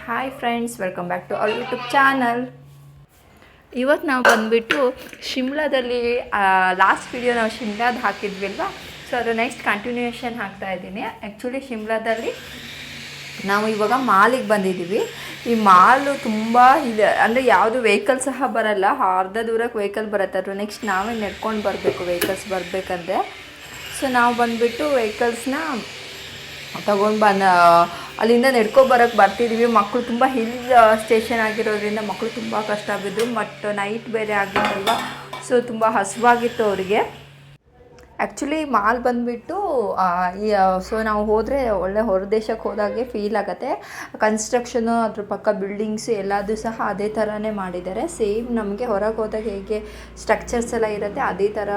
Hi friends, welcome back to our YouTube channel. ಇವತ್ತು ನಾವು ಬಂದುಬಿಟ್ಟು ಶಿಮ್ಲಾದಲ್ಲಿ ಲಾಸ್ಟ್ ವಿಡಿಯೋ ನಾವು ಶಿಮ್ಲಾದ ಹಾಕಿದ್ವಿ ಅಲ್ವಾ, ಸೊ ಅದು ನೆಕ್ಸ್ಟ್ ಕಂಟಿನ್ಯೂಯೇಷನ್ ಹಾಕ್ತಾ ಇದ್ದೀನಿ. ಆ್ಯಕ್ಚುಲಿ ಶಿಮ್ಲಾದಲ್ಲಿ ನಾವು ಇವಾಗ ಮಾಲಿಗೆ ಬಂದಿದ್ದೀವಿ. ಈ ಮಾಲು ತುಂಬ ಇದೆ, ಅಂದರೆ ಯಾವುದು ವೆಹಿಕಲ್ ಸಹ ಬರಲ್ಲ, ಅರ್ಧ ದೂರಕ್ಕೆ ವೆಹಿಕಲ್ ಬರುತ್ತೆ. ಅದು ನೆಕ್ಸ್ಟ್ ನಾವೇ ನಡ್ಕೊಂಡು ಬರಬೇಕು ವೆಹಿಕಲ್ಸ್ ಬರಬೇಕಂದ್ರೆ. ಸೊ ನಾವು ಬಂದುಬಿಟ್ಟು ವೆಹಿಕಲ್ಸ್ನ ತಗೊಂಡು ಅಲ್ಲಿಂದ ನಡ್ಕೊಬರೋಕ್ಕೆ ಬರ್ತಿದ್ದೀವಿ. ಮಕ್ಕಳು ತುಂಬ ಹಿಲ್ ಸ್ಟೇಷನ್ ಆಗಿರೋದ್ರಿಂದ ಮಕ್ಕಳು ತುಂಬ ಕಷ್ಟ ಬಿದ್ದು, ಬಟ್ ನೈಟ್ ಬೇರೆ ಆಗಿತ್ತಲ್ವ, ಸೊ ತುಂಬ ಹಸುವಾಗಿತ್ತು ಅವರಿಗೆ. ಆ್ಯಕ್ಚುಲಿ ಮಾಲ್ ಬಂದುಬಿಟ್ಟು ಸೊ ನಾವು ಹೋದರೆ ಒಳ್ಳೆ ಹೊರ ದೇಶಕ್ಕೆ ಹೋದಾಗೆ ಫೀಲ್ ಆಗುತ್ತೆ. ಕನ್ಸ್ಟ್ರಕ್ಷನು, ಅದ್ರ ಪಕ್ಕ ಬಿಲ್ಡಿಂಗ್ಸು ಎಲ್ಲದೂ ಸಹ ಅದೇ ಥರನೇ ಮಾಡಿದ್ದಾರೆ. ಸೇಮ್ ನಮಗೆ ಹೊರಗೆ ಹೋದಾಗ ಹೇಗೆ ಸ್ಟ್ರಕ್ಚರ್ಸ್ ಎಲ್ಲ ಇರುತ್ತೆ ಅದೇ ಥರ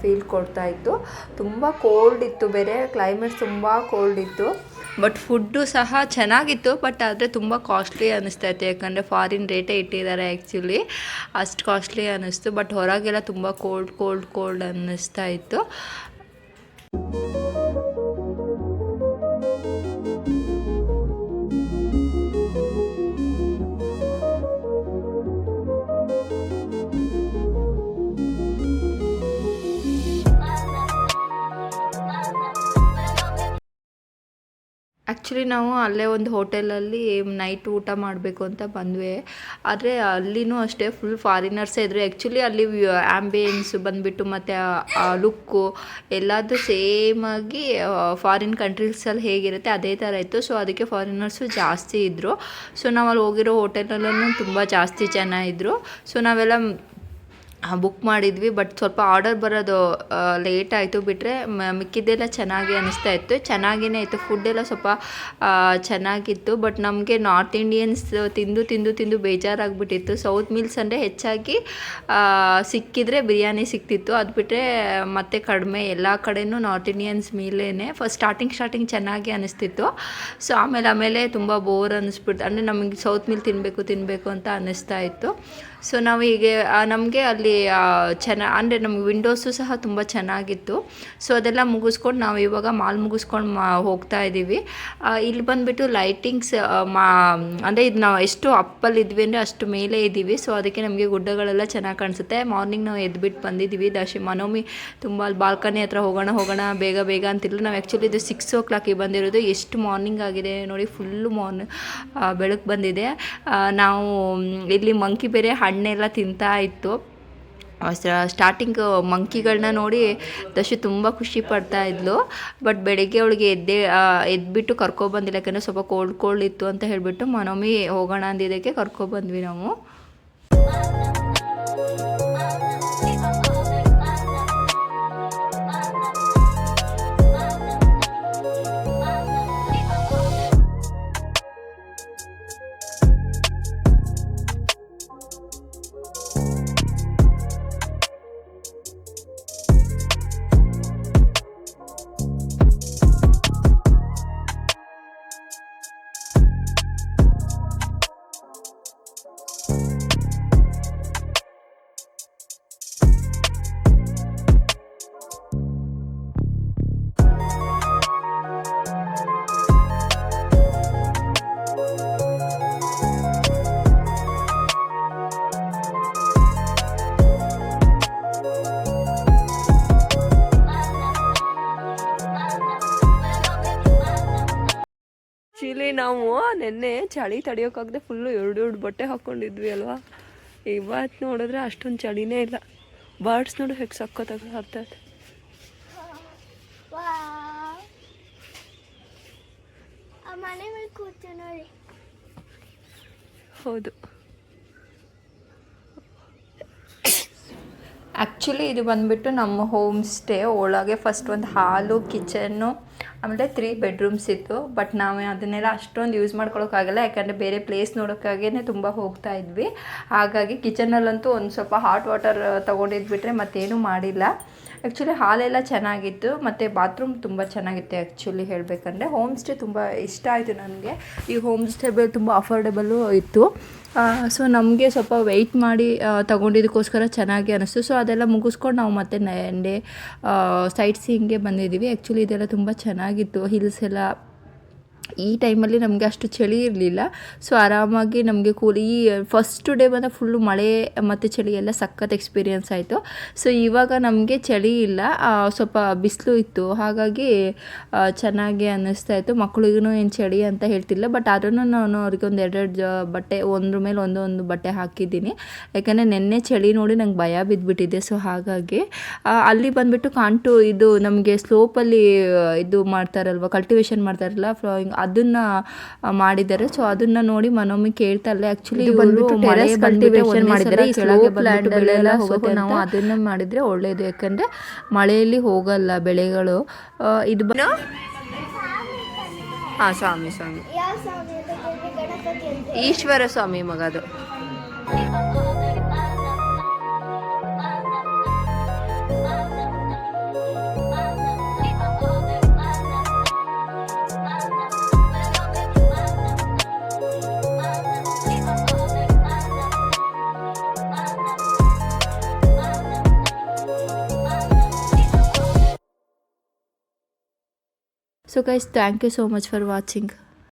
ಫೀಲ್ ಕೊಡ್ತಾಯಿತ್ತು. ತುಂಬ ಕೋಲ್ಡ್ ಇತ್ತು, ಬೇರೆ ಕ್ಲೈಮೇಟ್ ತುಂಬ ಕೋಲ್ಡ್ ಇತ್ತು. ಬಟ್ ಫುಡ್ಡು ಸಹ ಚೆನ್ನಾಗಿತ್ತು, ಬಟ್ ಆದರೆ ತುಂಬ ಕಾಸ್ಟ್ಲಿ ಅನ್ನಿಸ್ತಾಯಿತ್ತು. ಯಾಕಂದರೆ ಫಾರಿನ್ ರೇಟೇ ಇಟ್ಟಿದ್ದಾರೆ ಆ್ಯಕ್ಚುಲಿ, ಅಷ್ಟು ಕಾಸ್ಟ್ಲಿ ಅನ್ನಿಸ್ತು. ಬಟ್ ಹೊರಗೆಲ್ಲ ತುಂಬ ಕೋಲ್ಡ್ ಅನ್ನಿಸ್ತಾ ಇತ್ತು. ಆ್ಯಕ್ಚುಲಿ ನಾವು ಅಲ್ಲೇ ಒಂದು ಹೋಟೆಲಲ್ಲಿ ನೈಟ್ ಊಟ ಮಾಡಬೇಕು ಅಂತ ಬಂದ್ವಿ. ಆದರೆ ಅಲ್ಲಿನೂ ಅಷ್ಟೇ ಫುಲ್ ಫಾರಿನರ್ಸೇ ಇದ್ದರು. ಆ್ಯಕ್ಚುಲಿ ಅಲ್ಲಿ ಆ್ಯಂಬಿಯನ್ಸ್ ಬಂದುಬಿಟ್ಟು ಮತ್ತು ಲುಕ್ಕು ಎಲ್ಲದೂ ಸೇಮಾಗಿ ಫಾರಿನ್ ಕಂಟ್ರೀಸಲ್ಲಿ ಹೇಗಿರುತ್ತೆ ಅದೇ ಥರ ಇತ್ತು. ಸೊ ಅದಕ್ಕೆ ಫಾರಿನರ್ಸು ಜಾಸ್ತಿ ಇದ್ದರು. ಸೊ ನಾವು ಅಲ್ಲಿ ಹೋಗಿರೋ ಹೋಟೆಲಲ್ಲೂ ತುಂಬ ಜಾಸ್ತಿ ಜನ ಇದ್ದರು. ಸೊ ನಾವೆಲ್ಲ ಬುಕ್ ಮಾಡಿದ್ವಿ. ಬಟ್ ಸ್ವಲ್ಪ ಆರ್ಡರ್ ಬರೋದು ಲೇಟ್ ಆಯಿತು. ಬಿಟ್ಟರೆ ಮಿಕ್ಕಿದ್ದೆಲ್ಲ ಚೆನ್ನಾಗಿ ಅನ್ನಿಸ್ತಾ ಇತ್ತು, ಚೆನ್ನಾಗೇ ಇತ್ತು. ಫುಡ್ಡೆಲ್ಲ ಸ್ವಲ್ಪ ಚೆನ್ನಾಗಿತ್ತು. ಬಟ್ ನಮಗೆ ನಾರ್ತ್ ಇಂಡಿಯನ್ಸ್ ತಿಂದು ಬೇಜಾರಾಗಿಬಿಟ್ಟಿತ್ತು. ಸೌತ್ ಮೀಲ್ಸ್ ಅಂದರೆ ಹೆಚ್ಚಾಗಿ ಸಿಕ್ಕಿದರೆ ಬಿರಿಯಾನಿ ಸಿಕ್ತಿತ್ತು, ಅದು ಬಿಟ್ಟರೆ ಮತ್ತೆ ಕಡಿಮೆ. ಎಲ್ಲ ಕಡೆಯೂ ನಾರ್ತ್ ಇಂಡಿಯನ್ಸ್ ಮೀಲೇ. ಫಸ್ಟ್ ಸ್ಟಾರ್ಟಿಂಗ್ ಚೆನ್ನಾಗಿ ಅನ್ನಿಸ್ತಿತ್ತು. ಸೊ ಆಮೇಲೆ ತುಂಬ ಬೋರ್ ಅನ್ನಿಸ್ಬಿಡ್ತು. ಅಂದರೆ ನಮಗೆ ಸೌತ್ ಮೀಲ್ ತಿನ್ನಬೇಕು ಅಂತ ಅನ್ನಿಸ್ತಾ ಇತ್ತು. ಸೊ ನಾವು ಹೀಗೆ ನಮಗೆ ಅಲ್ಲಿ ಅಂದರೆ ನಮಗೆ ವಿಂಡೋಸು ಸಹ ತುಂಬ ಚೆನ್ನಾಗಿತ್ತು. ಸೊ ಅದೆಲ್ಲ ಮುಗಿಸ್ಕೊಂಡು ನಾವು ಇವಾಗ ಮಾಲ್ ಮುಗಿಸ್ಕೊಂಡು ಹೋಗ್ತಾ ಇದ್ದೀವಿ. ಇಲ್ಲಿ ಬಂದುಬಿಟ್ಟು ಲೈಟಿಂಗ್ಸ್ ಅಂದರೆ ಇದು ನಾವು ಎಷ್ಟು ಅಪ್ಪಲ್ಲಿದ್ವಿ ಅಂದರೆ ಅಷ್ಟು ಮೇಲೆ ಇದ್ದೀವಿ. ಸೊ ಅದಕ್ಕೆ ನಮಗೆ ಗುಡ್ಡಗಳೆಲ್ಲ ಚೆನ್ನಾಗಿ ಕಾಣಿಸುತ್ತೆ. ಮಾರ್ನಿಂಗ್ ನಾವು ಎದ್ಬಿಟ್ಟು ಬಂದಿದ್ದೀವಿ. ಮನೋಮಿ ತುಂಬ ಅಲ್ಲಿ ಬಾಲ್ಕನಿ ಹತ್ರ ಹೋಗೋಣ ಬೇಗ ಅಂತಿಲ್ಲ. ನಾವು ಆ್ಯಕ್ಚುಲಿ ಇದು 6 o'clock ಬಂದಿರೋದು. ಎಷ್ಟು ಮಾರ್ನಿಂಗ್ ಆಗಿದೆ ನೋಡಿ, ಫುಲ್ಲು ಬೆಳಕು ಬಂದಿದೆ. ನಾವು ಇಲ್ಲಿ ಮಂಕಿ ಬೇರೆ ಹಣ್ಣೆಲ್ಲ ತಿಂತಾ ಇತ್ತು. ಸ್ಟಾರ್ಟಿಂಗ್ ಮಂಕಿಗಳನ್ನ ನೋಡಿ ದಶು ತುಂಬ ಖುಷಿ ಪಡ್ತಾ ಇದ್ಲು. ಬಟ್ ಬೆಳಗ್ಗೆ ಅವಳಿಗೆ ಎದ್ಬಿಟ್ಟು ಕರ್ಕೊಬಂದಿಲ್ಲ, ಯಾಕಂದರೆ ಸ್ವಲ್ಪ ಕೋಲ್ಡ್ ಇತ್ತು ಅಂತ ಹೇಳಿಬಿಟ್ಟು ಮನೋಮಿ ಹೋಗೋಣ ಅಂದಿದ್ದಕ್ಕೆ ಕರ್ಕೊಬಂದ್ವಿ ನಾವು. ಆ್ಯಕ್ಚುಲಿ ನಾವು ನೆನ್ನೆ ಚಳಿ ತಡೆಯೋಕ್ಕಾಗದೆ ಫುಲ್ಲು ಎರಡು ಬಟ್ಟೆ ಹಾಕ್ಕೊಂಡಿದ್ವಿ ಅಲ್ವಾ. ಇವತ್ತು ನೋಡಿದ್ರೆ ಅಷ್ಟೊಂದು ಚಳಿನೇ ಇಲ್ಲ. ಬರ್ಡ್ಸ್ ನೋಡು ಹೇಗೆ ಸಕ್ಕತ್ತಾಗಿ ಹಾರ್ತೈತೆ. ಹೌದು, ಆ್ಯಕ್ಚುಲಿ ಇದು ಬಂದುಬಿಟ್ಟು ನಮ್ಮ ಹೋಮ್ ಸ್ಟೇ ಒಳಗೆ ಫಸ್ಟ್ ಒಂದು ಹಾಲು, ಕಿಚನ್ನು, ಆಮೇಲೆ 3 bedrooms ಇತ್ತು. ಬಟ್ ನಾವು ಅದನ್ನೆಲ್ಲ ಅಷ್ಟೊಂದು ಯೂಸ್ ಮಾಡ್ಕೊಳೋಕ್ಕಾಗಲ್ಲ, ಯಾಕಂದರೆ ಬೇರೆ ಪ್ಲೇಸ್ ನೋಡೋಕ್ಕಾಗೇ ತುಂಬ ಹೋಗ್ತಾ ಇದ್ವಿ. ಹಾಗಾಗಿ ಕಿಚನಲ್ಲಂತೂ ಒಂದು ಸ್ವಲ್ಪ ಹಾಟ್ ವಾಟರ್ ತೊಗೊಂಡಿದ್ಬಿಟ್ರೆ ಮತ್ತೇನೂ ಮಾಡಿಲ್ಲ. ಆ್ಯಕ್ಚುಲಿ ಹಾಲೆಲ್ಲ ಚೆನ್ನಾಗಿತ್ತು ಮತ್ತು ಬಾತ್ರೂಮ್ ತುಂಬ ಚೆನ್ನಾಗಿತ್ತು. ಆ್ಯಕ್ಚುಲಿ ಹೇಳಬೇಕಂದ್ರೆ ಹೋಮ್ ಸ್ಟೇ ತುಂಬ ಇಷ್ಟ ಆಯಿತು ನನಗೆ. ಈ ಹೋಮ್ ಸ್ಟೇ ತುಂಬ ಅಫೋರ್ಡೆಬಲ್ಲು ಇತ್ತು. ಸೊ ನಮಗೆ ಸ್ವಲ್ಪ ವೆಯ್ಟ್ ಮಾಡಿ ತೊಗೊಂಡಿದ್ದಕ್ಕೋಸ್ಕರ ಚೆನ್ನಾಗಿ ಅನ್ನಿಸ್ತು. ಸೊ ಅದೆಲ್ಲ ಮುಗಿಸ್ಕೊಂಡು ನಾವು ಮತ್ತೆ ನೆಂಡೆ ಸೈಟ್ ಸೀಯಿಂಗ್ಗೆ ಬಂದಿದ್ದೀವಿ. ಆ್ಯಕ್ಚುಲಿ ಇದೆಲ್ಲ ತುಂಬ ಚೆನ್ನಾಗಿತ್ತು. ಹಿಲ್ಸ್ ಎಲ್ಲ ಈ ಟೈಮಲ್ಲಿ ನಮಗೆ ಅಷ್ಟು ಚಳಿ ಇರಲಿಲ್ಲ. ಸೊ ಆರಾಮಾಗಿ ನಮಗೆ ಈ ಫಸ್ಟ್ ಡೇ ಬಂದ ಫುಲ್ಲು ಮಳೆ ಮತ್ತು ಚಳಿ ಎಲ್ಲ ಸಖತ್ ಎಕ್ಸ್ಪೀರಿಯನ್ಸ್ ಆಯಿತು. ಸೊ ಇವಾಗ ನಮಗೆ ಚಳಿ ಇಲ್ಲ, ಸ್ವಲ್ಪ ಬಿಸಿಲು ಇತ್ತು, ಹಾಗಾಗಿ ಚೆನ್ನಾಗಿ ಅನ್ನಿಸ್ತಾ ಇತ್ತು. ಮಕ್ಕಳಿಗೂ ಏನು ಚಳಿ ಅಂತ ಹೇಳ್ತಿಲ್ಲ, ಬಟ್ ಆದ್ರೂ ನಾನು ಅವ್ರಿಗೆ ಒಂದು ಎರಡೆರಡು ಬಟ್ಟೆ ಒಂದ್ರ ಮೇಲೆ ಒಂದು ಬಟ್ಟೆ ಹಾಕಿದ್ದೀನಿ. ಯಾಕಂದರೆ ನೆನ್ನೆ ಚಳಿ ನೋಡಿ ನಂಗೆ ಭಯ ಬಿದ್ದುಬಿಟ್ಟಿದೆ. ಸೊ ಹಾಗಾಗಿ ಅಲ್ಲಿ ಬಂದುಬಿಟ್ಟು ಇದು ನಮಗೆ ಸ್ಲೋಪಲ್ಲಿ ಇದು ಮಾಡ್ತಾರಲ್ವ, ಕಲ್ಟಿವೇಷನ್ ಮಾಡ್ತಾರಲ್ಲ ಫ್ಲೋಯಿಂಗ್, ಅದನ್ನು ಮಾಡಿದ್ದಾರೆ. ಸೊ ಅದನ್ನು ನೋಡಿ ಮನೊಮ್ಮೆ ಕೇಳ್ತಾರಲ್ಲ, ಆ್ಯಕ್ಚುಲಿ ಬಂದುಬಿಟ್ಟು ಟೆರೆಸ್ ಕಲ್ಟಿವೇಷನ್ ಮಾಡಿದ್ದಾರೆ. ಈ ಸ್ಲೋಪ್ ಲ್ಯಾಂಡಲ್ಲೆಲ್ಲ ಹೋಗುತ್ತೆ, ನಾವು ಅದನ್ನು ಮಾಡಿದರೆ ಒಳ್ಳೆಯದು. ಯಾಕಂದರೆ ಮಳೆಯಲ್ಲಿ ಹೋಗಲ್ಲ ಬೆಳೆಗಳು. ಇದು ಹಾಂ, ಸ್ವಾಮಿ ಈಶ್ವರ ಸ್ವಾಮಿ ಮಗದು. So guys, thank you so much for watching.